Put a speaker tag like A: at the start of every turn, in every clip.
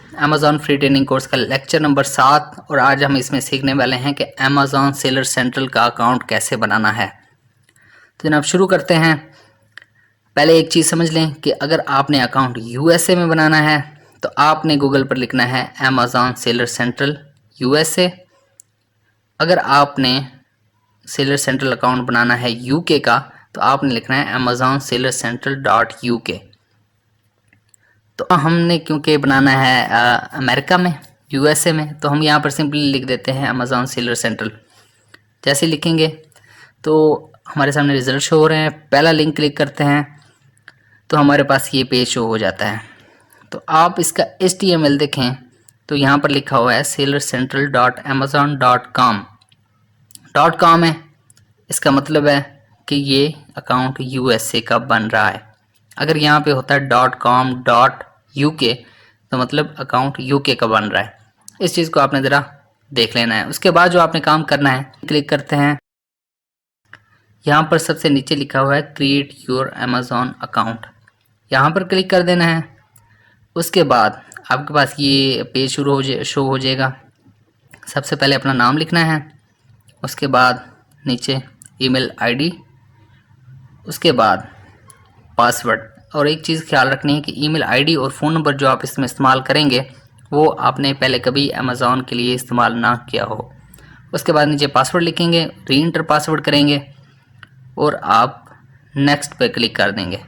A: Amazon free training course का lecture number 7 और आज हम इसमें सीखने वाले हैं कि अमेज़ॉन सेलर सेंट्रल का अकाउंट कैसे बनाना है। तो जनाब शुरू करते हैं। पहले एक चीज़ समझ लें कि अगर आपने अकाउंट यूएसए में बनाना है तो आपने गूगल पर लिखना है अमेज़ॉन सेलर सेंट्रल यूएसए। अगर आपने सेलर सेंट्रल अकाउंट बनाना है यूके का तो आपने लिखना है Amazon seller central dot UK. तो हमने क्योंकि बनाना है अमेरिका में यूएसए में, तो हम यहाँ पर सिंपली लिख देते हैं अमेज़ॉन सेलर सेंट्रल। जैसे लिखेंगे तो हमारे सामने रिजल्ट शो हो रहे हैं। पहला लिंक क्लिक करते हैं तो हमारे पास ये पेज शो हो जाता है। तो आप इसका HTML देखें तो यहाँ पर लिखा हुआ है seller central dot Amazon dot com है। इसका मतलब है कि ये अकाउंट यूएसए का बन रहा है। अगर यहाँ पे होता है .com.uk तो मतलब अकाउंट यूके का बन रहा है। इस चीज़ को आपने ज़रा देख लेना है। उसके बाद जो आपने काम करना है, क्लिक करते हैं। यहाँ पर सबसे नीचे लिखा हुआ है क्रिएट योर अमेज़ॉन अकाउंट, यहाँ पर क्लिक कर देना है। उसके बाद आपके पास ये पेज शो हो जाएगा। सबसे पहले अपना नाम लिखना है, उसके बाद नीचे ईमेल आईडी, उसके बाद पासवर्ड। और एक चीज़ ख्याल रखनी है कि ईमेल आईडी और फ़ोन नंबर जो आप इसमें इस्तेमाल करेंगे वो आपने पहले कभी अमेज़ॉन के लिए इस्तेमाल ना किया हो। उसके बाद नीचे पासवर्ड लिखेंगे, री इंटर पासवर्ड करेंगे और आप नेक्स्ट पे क्लिक कर देंगे।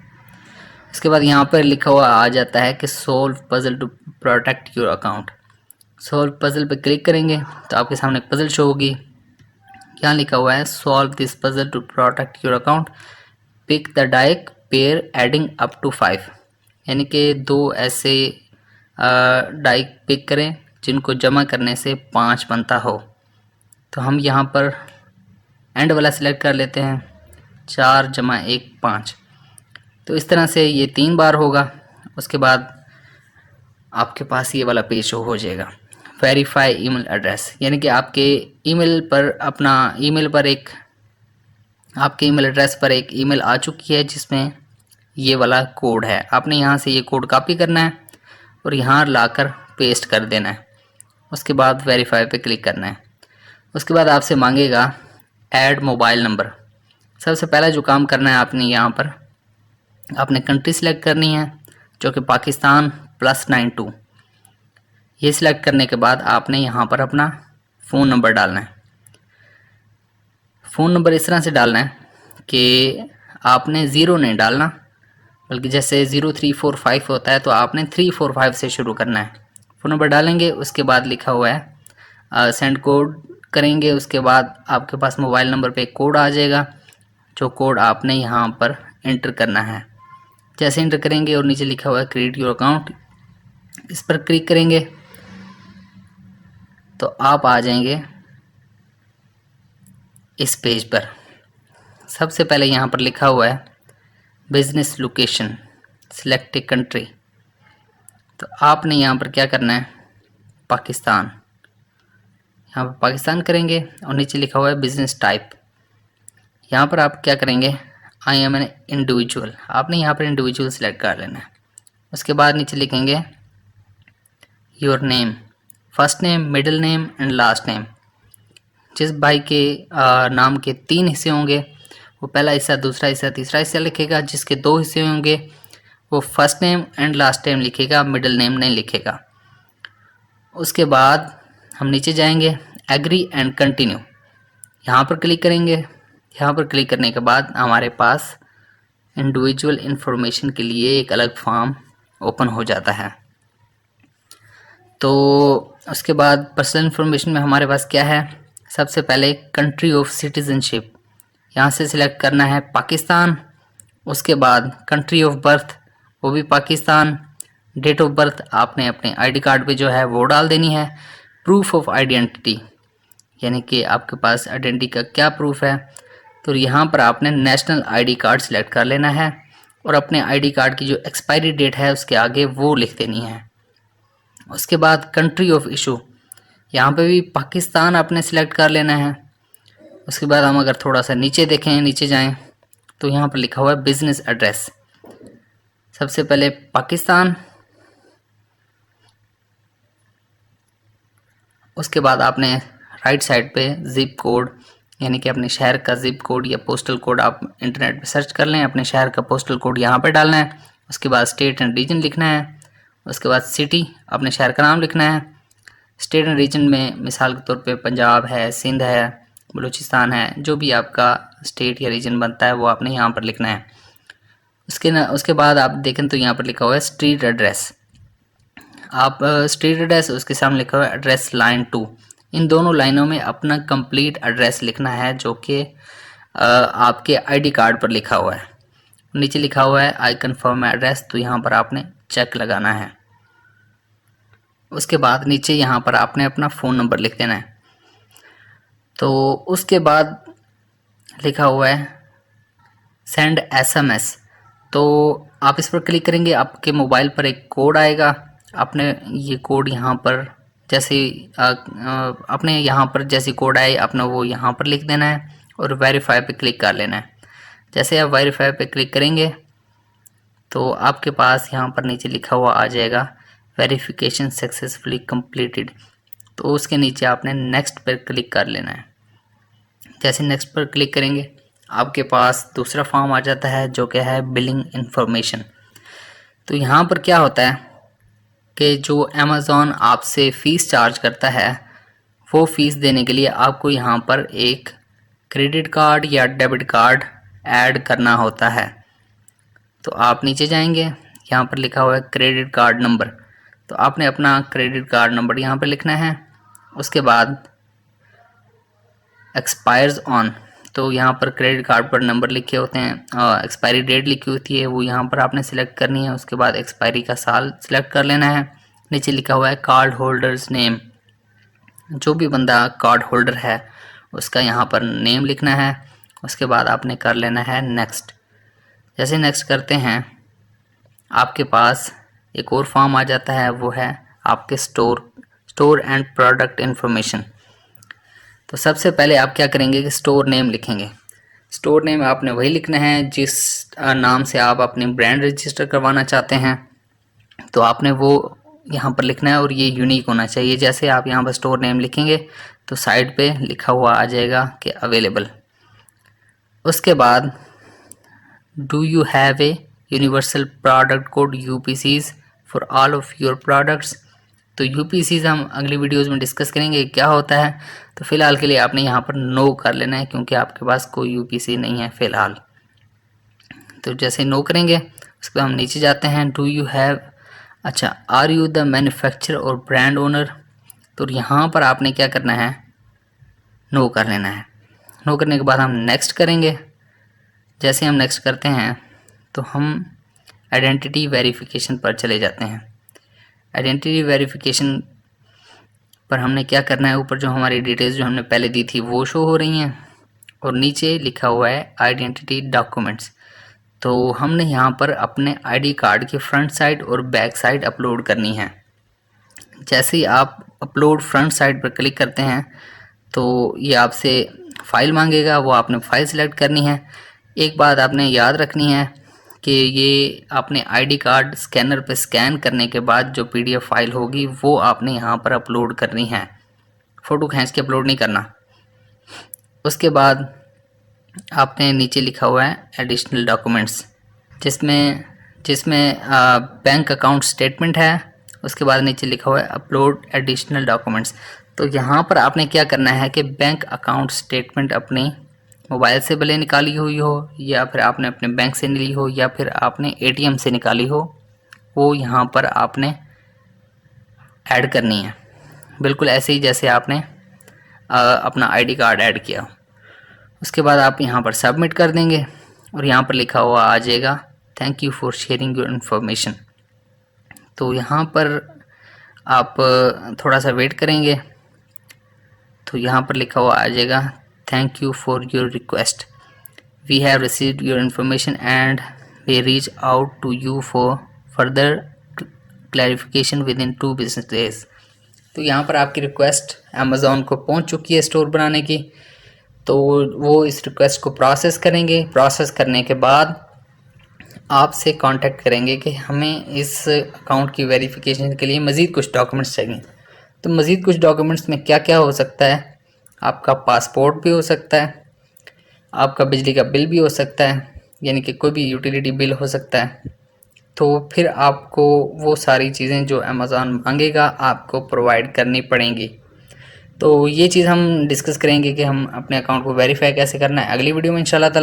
A: उसके बाद यहाँ पर लिखा हुआ आ जाता है कि solve puzzle to protect your account. Solve puzzle पे क्लिक करेंगे तो आपके सामने पजल शो होगी। यहाँ लिखा हुआ है solve this puzzle to protect your account, pick the dice pair adding up to 5, यानी कि 2 ऐसे डाइक पिक करें जिनको जमा करने से 5 बनता हो। तो हम यहाँ पर एंड वाला सिलेक्ट कर लेते हैं, 4 जमा 1 5। तो इस तरह से ये 3 बार होगा। उसके बाद आपके पास ये वाला पेज शो हो जाएगा वेरीफाई ईमेल एड्रेस, यानी कि आपके ईमेल पर अपना ईमेल पर एक आपके ईमेल एड्रेस पर एक ईमेल आ चुकी है जिसमें ये वाला कोड है। आपने यहाँ से ये कोड कॉपी करना है और यहाँ लाकर पेस्ट कर देना है। उसके बाद वेरीफाई पे क्लिक करना है। उसके बाद आपसे मांगेगा ऐड मोबाइल नंबर। सबसे पहला जो काम करना है आपने यहाँ पर आपने कंट्री सिलेक्ट करनी है जो कि पाकिस्तान +92। ये सिलेक्ट करने के बाद आपने यहाँ पर अपना फ़ोन नंबर डालना है। फ़ोन नंबर इस तरह से डालना है कि आपने 0 नहीं डालना, बल्कि जैसे 0345 होता है तो आपने 345 से शुरू करना है। फ़ोन नंबर डालेंगे, उसके बाद लिखा हुआ है सेंड कोड करेंगे। उसके बाद आपके पास मोबाइल नंबर पे एक कोड आ जाएगा, जो कोड आपने यहाँ पर एंटर करना है। जैसे एंटर करेंगे और नीचे लिखा हुआ है क्रिएट योर अकाउंट, इस पर क्लिक करेंगे तो आप आ जाएंगे इस पेज पर। सबसे पहले यहाँ पर लिखा हुआ है business location, select a country. तो आपने यहाँ पर क्या करना है, पाकिस्तान, यहाँ पर पाकिस्तान करेंगे और नीचे लिखा हुआ है बिजनेस टाइप। यहाँ पर आप क्या करेंगे, आई एम एन इंडिविजुअल, आपने यहाँ पर इंडिविजुअल सिलेक्ट कर लेना है। उसके बाद नीचे लिखेंगे your name, first name, middle name and last name. जिस भाई के नाम के 3 हिस्से होंगे वो पहला हिस्सा, दूसरा हिस्सा, तीसरा हिस्सा लिखेगा। जिसके 2 हिस्से होंगे वो first name and last name लिखेगा, मिडिल नेम नहीं लिखेगा। उसके बाद हम नीचे जाएंगे, एग्री एंड कंटिन्यू, यहाँ पर क्लिक करेंगे। यहाँ पर क्लिक करने के बाद हमारे पास इंडिविजुअल इन्फॉर्मेशन के लिए एक अलग फॉर्म ओपन हो जाता है। तो उसके बाद पर्सनल इन्फॉर्मेशन में हमारे पास क्या है, सबसे पहले कंट्री ऑफ सिटीजनशिप, यहाँ से सिलेक्ट करना है पाकिस्तान। उसके बाद कंट्री ऑफ बर्थ, वो भी पाकिस्तान। डेट ऑफ बर्थ आपने अपने आईडी कार्ड पे जो है वो डाल देनी है। प्रूफ ऑफ आइडेंटिटी, यानी कि आपके पास आइडेंटिटी का क्या प्रूफ है, तो यहाँ पर आपने नेशनल आईडी कार्ड सिलेक्ट कर लेना है और अपने आईडी कार्ड की जो एक्सपायरी डेट है उसके आगे वो लिख देनी है। उसके बाद कंट्री ऑफ इशू, यहाँ पे भी पाकिस्तान आपने सिलेक्ट कर लेना है। उसके बाद हम अगर थोड़ा सा नीचे देखें, नीचे जाएं तो यहाँ पर लिखा हुआ है बिजनेस एड्रेस। सबसे पहले पाकिस्तान, उसके बाद आपने राइट साइड पे ज़िप कोड यानी कि अपने शहर का ज़िप कोड या पोस्टल कोड आप इंटरनेट पे सर्च कर लें, अपने शहर का पोस्टल कोड यहाँ पे डालना है। उसके बाद स्टेट एंड रीजन लिखना है। उसके बाद सिटी, अपने शहर का नाम लिखना है। स्टेट एंड रीजन में मिसाल के तौर पे पंजाब है, सिंध है, बलूचिस्तान है, जो भी आपका स्टेट या रीजन बनता है वो आपने यहाँ पर लिखना है। उसके बाद आप देखें तो यहाँ पर लिखा हुआ है स्ट्रीट एड्रेस। आप स्ट्रीट एड्रेस, उसके सामने लिखा हुआ है एड्रेस लाइन 2। इन दोनों लाइनों में अपना कंप्लीट एड्रेस लिखना है जो कि आपके आईडी कार्ड पर लिखा हुआ है। नीचे लिखा हुआ है आई कन्फर्म एड्रेस, तो यहाँ पर आपने चेक लगाना है। उसके बाद नीचे यहाँ पर आपने अपना फ़ोन नंबर लिख देना है। तो उसके बाद लिखा हुआ है सेंड एसएमएस, तो आप इस पर क्लिक करेंगे, आपके मोबाइल पर एक कोड आएगा। आपने ये कोड यहाँ पर जैसे अपने यहाँ पर जैसे कोड आए आपने वो यहाँ पर लिख देना है और वेरीफाई पे क्लिक कर लेना है। जैसे आप वेरीफाई पे क्लिक करेंगे तो आपके पास यहाँ पर नीचे लिखा हुआ आ जाएगा वेरिफिकेशन सक्सेसफुली कंप्लीटेड। तो उसके नीचे आपने नेक्स्ट पर क्लिक कर लेना है। जैसे नेक्स्ट पर क्लिक करेंगे आपके पास दूसरा फॉर्म आ जाता है जो कि है बिलिंग इन्फॉर्मेशन। तो यहाँ पर क्या होता है कि जो अमेज़ॉन आपसे फ़ीस चार्ज करता है वो फ़ीस देने के लिए आपको यहाँ पर एक क्रेडिट कार्ड या डेबिट कार्ड ऐड करना होता है। तो आप नीचे जाएंगे, यहाँ पर लिखा हुआ है क्रेडिट कार्ड नंबर, तो आपने अपना क्रेडिट कार्ड नंबर यहाँ पर लिखना है। उसके बाद एक्सपायर्स ऑन, तो यहाँ पर क्रेडिट कार्ड पर नंबर लिखे होते हैं, एक्सपायरी डेट लिखी होती है, वो यहाँ पर आपने सिलेक्ट करनी है। उसके बाद एक्सपायरी का साल सिलेक्ट कर लेना है। नीचे लिखा हुआ है कार्ड होल्डर्स नेम, जो भी बंदा कार्ड होल्डर है उसका यहाँ पर नेम लिखना है। उसके बाद आपने कर लेना है नेक्स्ट। जैसे नेक्स्ट करते हैं आपके पास एक और फॉर्म आ जाता है, वो है आपके स्टोर एंड प्रोडक्ट इन्फॉर्मेशन। तो सबसे पहले आप क्या करेंगे कि स्टोर नेम लिखेंगे। स्टोर नेम आपने वही लिखना है जिस नाम से आप अपनी ब्रांड रजिस्टर करवाना चाहते हैं, तो आपने वो यहाँ पर लिखना है और ये यूनिक होना चाहिए। जैसे आप यहाँ पर स्टोर नेम लिखेंगे तो साइड पे लिखा हुआ आ जाएगा कि अवेलेबल। उसके बाद do you have a universal product code UPCs for all of your products. तो यूपीसीज हम अगली वीडियोज़ में डिस्कस करेंगे क्या होता है। तो फ़िलहाल के लिए आपने यहाँ पर नो कर लेना है क्योंकि आपके पास कोई यूपीसी नहीं है फ़िलहाल। तो जैसे नो करेंगे उसके बाद हम नीचे जाते हैं डू यू हैव, अच्छा आर यू द मैन्युफैक्चरर और ब्रांड ओनर। तो यहाँ पर आपने क्या करना है, नो कर लेना है। नो करने के बाद हम नेक्स्ट करेंगे। जैसे हम नेक्स्ट करते हैं तो हम आइडेंटिटी वेरिफिकेशन पर चले जाते हैं। आइडेंटिटी वेरिफिकेशन पर हमने क्या करना है, ऊपर जो हमारी डिटेल्स जो हमने पहले दी थी वो शो हो रही हैं और नीचे लिखा हुआ है आइडेंटिटी डॉक्यूमेंट्स। तो हमने यहाँ पर अपने आईडी कार्ड की फ्रंट साइड और बैक साइड अपलोड करनी है। जैसे ही आप अपलोड फ्रंट साइड पर क्लिक करते हैं तो ये आपसे फ़ाइल मांगेगा, वो आपने फ़ाइल सेलेक्ट करनी है। एक बात आपने याद रखनी है कि ये आपने आईडी कार्ड स्कैनर पे स्कैन करने के बाद जो पीडीएफ फाइल होगी वो आपने यहाँ पर अपलोड करनी है, फ़ोटो खींच के अपलोड नहीं करना। उसके बाद आपने नीचे लिखा हुआ है एडिशनल डॉक्यूमेंट्स, जिसमें बैंक अकाउंट स्टेटमेंट है। उसके बाद नीचे लिखा हुआ है अपलोड एडिशनल डॉक्यूमेंट्स। तो यहाँ पर आपने क्या करना है कि बैंक अकाउंट स्टेटमेंट अपनी मोबाइल से भले निकाली हुई हो या फिर आपने अपने बैंक से ली हो या फिर आपने एटीएम से निकाली हो, वो यहाँ पर आपने ऐड करनी है, बिल्कुल ऐसे ही जैसे आपने अपना आईडी कार्ड ऐड किया। उसके बाद आप यहाँ पर सबमिट कर देंगे और यहाँ पर लिखा हुआ आ जाएगा thank you for sharing your information. तो यहाँ पर आप थोड़ा सा वेट करेंगे तो यहाँ पर लिखा हुआ आ जाएगा thank you for your request, we have received your information and we reach out to you for further clarification within 2 business days. तो यहाँ पर आपकी रिक्वेस्ट अमेज़ॉन को पहुँच चुकी है स्टोर बनाने की, तो वो इस रिक्वेस्ट को प्रोसेस करेंगे। प्रोसेस करने के बाद आपसे कांटेक्ट करेंगे कि हमें इस अकाउंट की वेरिफिकेशन के लिए मज़ीद कुछ डॉक्यूमेंट्स चाहिए। तो मज़ीद कुछ डॉक्यूमेंट्स में क्या क्या हो सकता है, आपका पासपोर्ट भी हो सकता है, आपका बिजली का बिल भी हो सकता है, यानी कि कोई भी यूटिलिटी बिल हो सकता है। तो फिर आपको वो सारी चीज़ें जो अमेज़ॉन मांगेगा आपको प्रोवाइड करनी पड़ेंगी। तो ये चीज़ हम डिस्कस करेंगे कि हम अपने अकाउंट को वेरीफाई कैसे करना है अगली वीडियो में इंशाल्लाह ताला।